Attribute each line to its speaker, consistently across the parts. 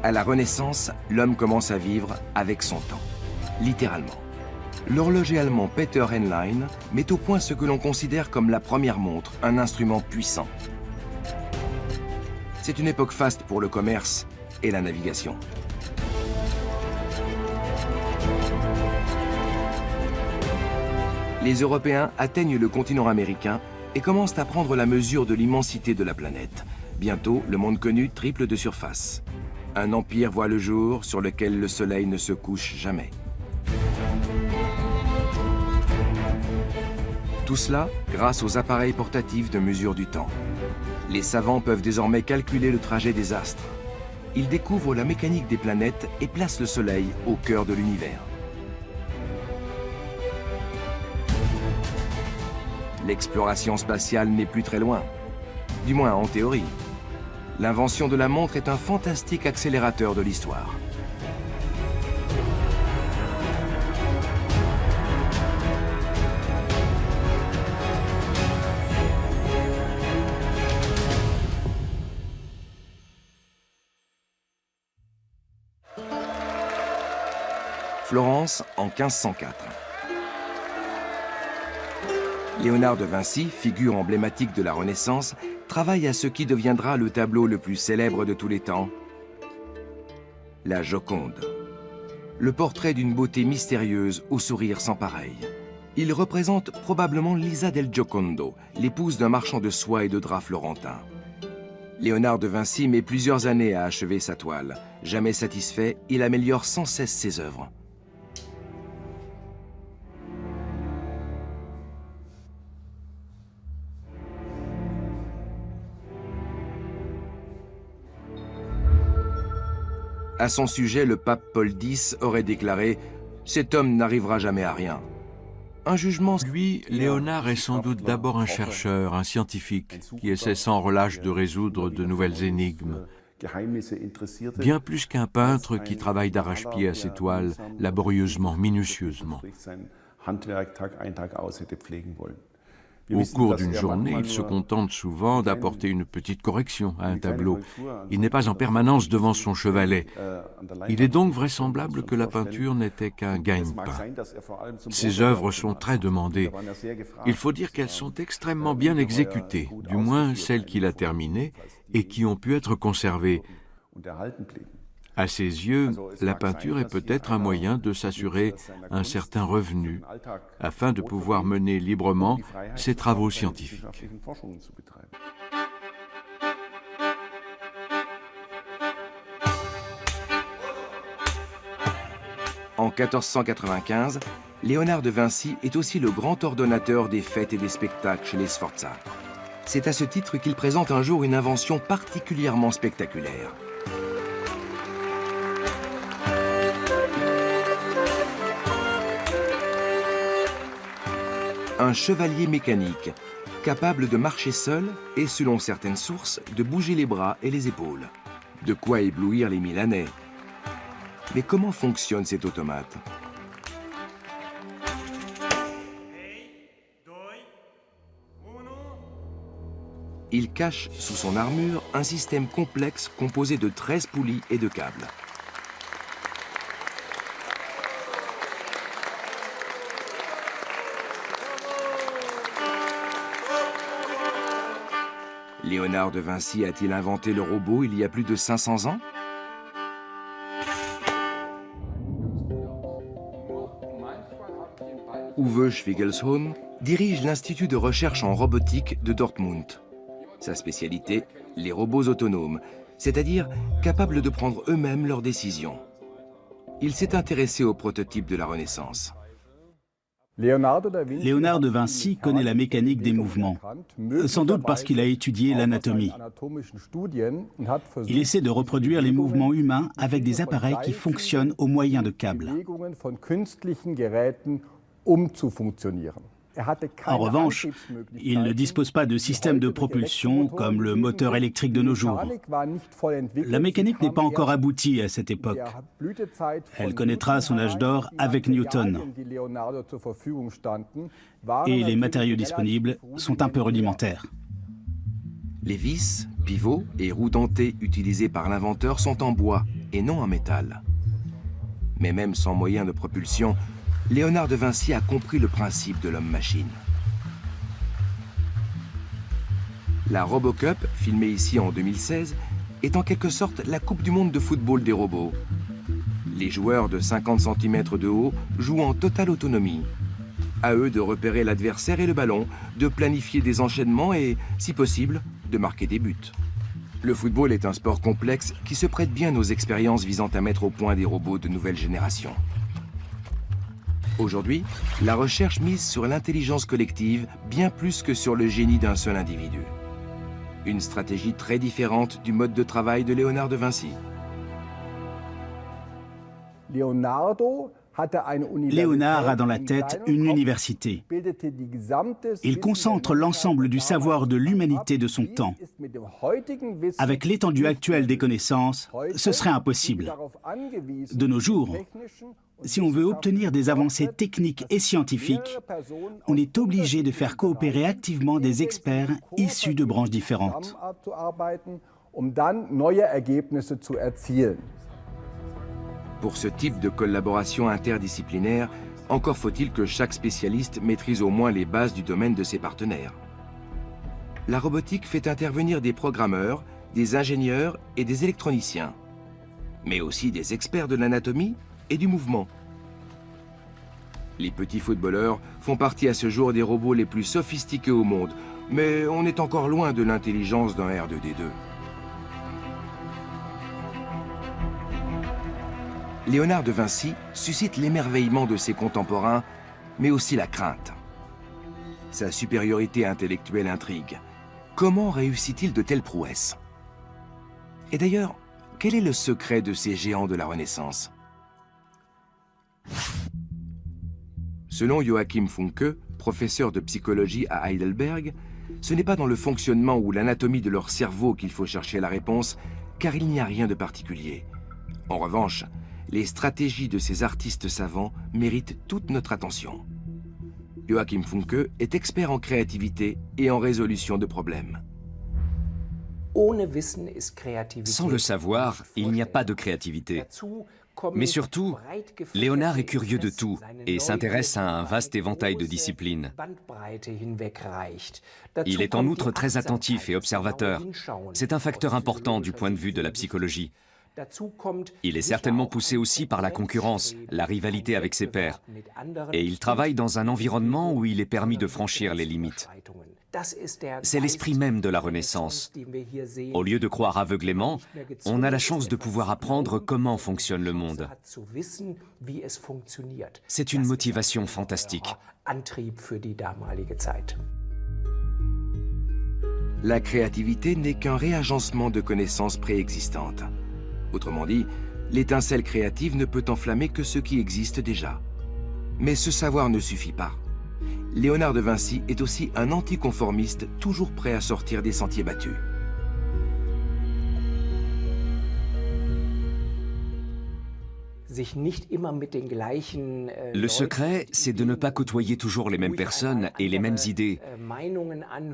Speaker 1: À la Renaissance, l'homme commence à vivre avec son temps, littéralement. L'horloger allemand Peter Henlein met au point ce que l'on considère comme la première montre, un instrument puissant. C'est une époque faste pour le commerce et la navigation. Les Européens atteignent le continent américain et commencent à prendre la mesure de l'immensité de la planète. Bientôt, le monde connu triple de surface. Un empire voit le jour sur lequel le soleil ne se couche jamais. Tout cela grâce aux appareils portatifs de mesure du temps. Les savants peuvent désormais calculer le trajet des astres. Ils découvrent la mécanique des planètes et placent le soleil au cœur de l'univers. L'exploration spatiale n'est plus très loin, du moins en théorie. L'invention de la montre est un fantastique accélérateur de l'histoire. Florence en 1504. Léonard de Vinci, figure emblématique de la Renaissance, travaille à ce qui deviendra le tableau le plus célèbre de tous les temps, la Joconde. Le portrait d'une beauté mystérieuse au sourire sans pareil. Il représente probablement Lisa del Giocondo, l'épouse d'un marchand de soie et de drap florentin. Léonard de Vinci met plusieurs années à achever sa toile. Jamais satisfait, il améliore sans cesse ses œuvres. À son sujet, le pape Paul X aurait déclaré « Cet homme n'arrivera jamais à rien ». Un jugement...
Speaker 2: Lui, Léonard est sans doute d'abord un chercheur, un scientifique, qui essaie sans relâche de résoudre de nouvelles énigmes. Bien plus qu'un peintre qui travaille d'arrache-pied à ses toiles, laborieusement, minutieusement. Au cours d'une journée, il se contente souvent d'apporter une petite correction à un tableau. Il n'est pas en permanence devant son chevalet. Il est donc vraisemblable que la peinture n'était qu'un gagne-pain. Ses œuvres sont très demandées. Il faut dire qu'elles sont extrêmement bien exécutées, du moins celles qu'il a terminées et qui ont pu être conservées. À ses yeux, la peinture est peut-être un moyen de s'assurer un certain revenu afin de pouvoir mener librement ses travaux scientifiques.
Speaker 1: En 1495, Léonard de Vinci est aussi le grand ordonnateur des fêtes et des spectacles chez les Sforza. C'est à ce titre qu'il présente un jour une invention particulièrement spectaculaire. Un chevalier mécanique, capable de marcher seul et, selon certaines sources, de bouger les bras et les épaules. De quoi éblouir les Milanais. Mais comment fonctionne cet automate? Il cache sous son armure un système complexe composé de 13 poulies et de câbles. Léonard de Vinci a-t-il inventé le robot il y a plus de 500 ans? Uwe Schwiegelsohn dirige l'Institut de recherche en robotique de Dortmund. Sa spécialité, les robots autonomes, c'est-à-dire capables de prendre eux-mêmes leurs décisions. Il s'est intéressé aux prototypes de la Renaissance.
Speaker 3: Léonard de Vinci connaît la mécanique des mouvements, sans doute parce qu'il a étudié l'anatomie. Il essaie de reproduire les mouvements humains avec des appareils qui fonctionnent au moyen de câbles. En revanche, il ne dispose pas de système de propulsion comme le moteur électrique de nos jours. La mécanique n'est pas encore aboutie à cette époque. Elle connaîtra son âge d'or avec Newton. Et les matériaux disponibles sont un peu rudimentaires.
Speaker 1: Les vis, pivots et roues dentées utilisées par l'inventeur sont en bois, et non en métal. Mais même sans moyen de propulsion, Léonard de Vinci a compris le principe de l'homme-machine. La RoboCup, filmée ici en 2016, est en quelque sorte la Coupe du monde de football des robots. Les joueurs de 50 cm de haut jouent en totale autonomie. À eux de repérer l'adversaire et le ballon, de planifier des enchaînements et, si possible, de marquer des buts. Le football est un sport complexe qui se prête bien aux expériences visant à mettre au point des robots de nouvelle génération. Aujourd'hui, la recherche mise sur l'intelligence collective bien plus que sur le génie d'un seul individu. Une stratégie très différente du mode de travail de Léonard de Vinci.
Speaker 3: Léonard a dans la tête une université. Il concentre l'ensemble du savoir de l'humanité de son temps. Avec l'étendue actuelle des connaissances, ce serait impossible. De nos jours, si on veut obtenir des avancées techniques et scientifiques, on est obligé de faire coopérer activement des experts issus de branches différentes.
Speaker 1: Pour ce type de collaboration interdisciplinaire, encore faut-il que chaque spécialiste maîtrise au moins les bases du domaine de ses partenaires. La robotique fait intervenir des programmeurs, des ingénieurs et des électroniciens, mais aussi des experts de l'anatomie et du mouvement. Les petits footballeurs font partie à ce jour des robots les plus sophistiqués au monde, mais on est encore loin de l'intelligence d'un R2D2. Léonard de Vinci suscite l'émerveillement de ses contemporains, mais aussi la crainte. Sa supériorité intellectuelle intrigue. Comment réussit-il de telles prouesses? Et d'ailleurs, quel est le secret de ces géants de la Renaissance? Selon Joachim Funke, professeur de psychologie à Heidelberg, ce n'est pas dans le fonctionnement ou l'anatomie de leur cerveau qu'il faut chercher la réponse, car il n'y a rien de particulier. En revanche, les stratégies de ces artistes savants méritent toute notre attention. Joachim Funke est expert en créativité et en résolution de problèmes.
Speaker 4: Sans le savoir, il n'y a pas de créativité. Mais surtout, Léonard est curieux de tout et s'intéresse à un vaste éventail de disciplines. Il est en outre très attentif et observateur. C'est un facteur important du point de vue de la psychologie. Il est certainement poussé aussi par la concurrence, la rivalité avec ses pairs. Et il travaille dans un environnement où il est permis de franchir les limites. C'est l'esprit même de la Renaissance. Au lieu de croire aveuglément, on a la chance de pouvoir apprendre comment fonctionne le monde. C'est une motivation fantastique.
Speaker 1: La créativité n'est qu'un réagencement de connaissances préexistantes. Autrement dit, l'étincelle créative ne peut enflammer que ce qui existe déjà. Mais ce savoir ne suffit pas. Léonard de Vinci est aussi un anticonformiste toujours prêt à sortir des sentiers battus.
Speaker 4: Le secret, c'est de ne pas côtoyer toujours les mêmes personnes et les mêmes idées.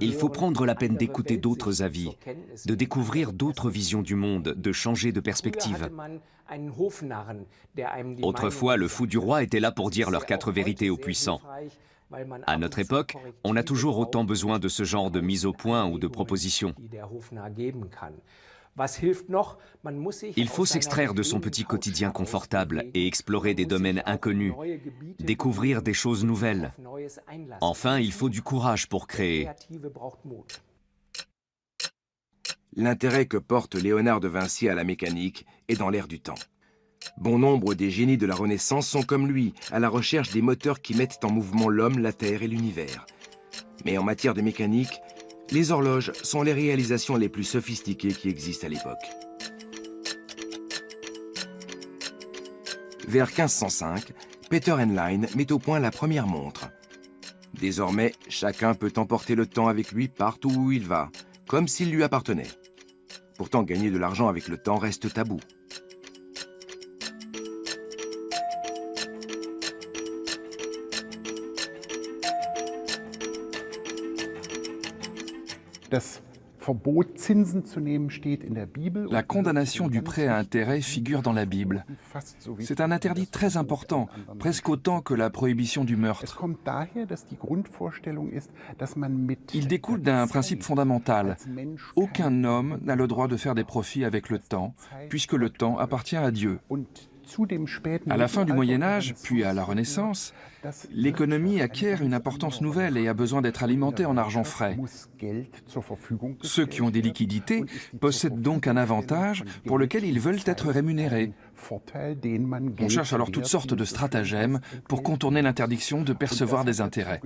Speaker 4: Il faut prendre la peine d'écouter d'autres avis, de découvrir d'autres visions du monde, de changer de perspective. Autrefois, le fou du roi était là pour dire leurs 4 vérités aux puissants. À notre époque, on a toujours autant besoin de ce genre de mise au point ou de propositions. Il faut s'extraire de son petit quotidien confortable et explorer des domaines inconnus, découvrir des choses nouvelles. Enfin, il faut du courage pour créer.
Speaker 1: L'intérêt que porte Léonard de Vinci à la mécanique est dans l'air du temps. Bon nombre des génies de la Renaissance sont comme lui, à la recherche des moteurs qui mettent en mouvement l'homme, la Terre et l'univers. Mais en matière de mécanique, les horloges sont les réalisations les plus sophistiquées qui existent à l'époque. Vers 1505, Peter Henlein met au point la première montre. Désormais, chacun peut emporter le temps avec lui partout où il va, comme s'il lui appartenait. Pourtant, gagner de l'argent avec le temps reste tabou.
Speaker 5: La condamnation du prêt à intérêt figure dans la Bible. C'est un interdit très important, presque autant que la prohibition du meurtre. Il découle d'un principe fondamental. Aucun homme n'a le droit de faire des profits avec le temps, puisque le temps appartient à Dieu. À la fin du Moyen Âge, puis à la Renaissance, l'économie acquiert une importance nouvelle et a besoin d'être alimentée en argent frais. Ceux qui ont des liquidités possèdent donc un avantage pour lequel ils veulent être rémunérés. On cherche alors toutes sortes de stratagèmes pour contourner l'interdiction de percevoir des intérêts.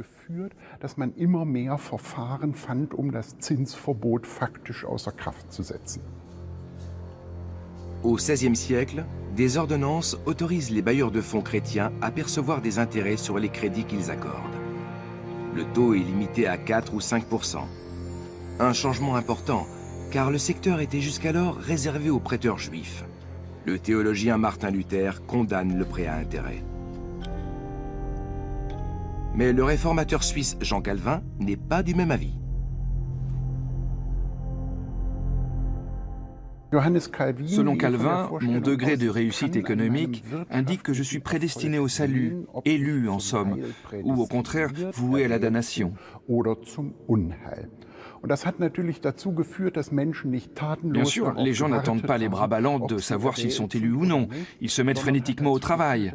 Speaker 1: Au XVIe siècle, des ordonnances autorisent les bailleurs de fonds chrétiens à percevoir des intérêts sur les crédits qu'ils accordent. Le taux est limité à 4 ou 5%. Un changement important, car le secteur était jusqu'alors réservé aux prêteurs juifs. Le théologien Martin Luther condamne le prêt à intérêt. Mais le réformateur suisse Jean Calvin n'est pas du même avis.
Speaker 5: Selon Calvin, mon degré de réussite économique indique que je suis prédestiné au salut, élu en somme, ou au contraire voué à la damnation. Bien sûr, les gens n'attendent pas les bras ballants de savoir s'ils sont élus ou non. Ils se mettent frénétiquement au travail.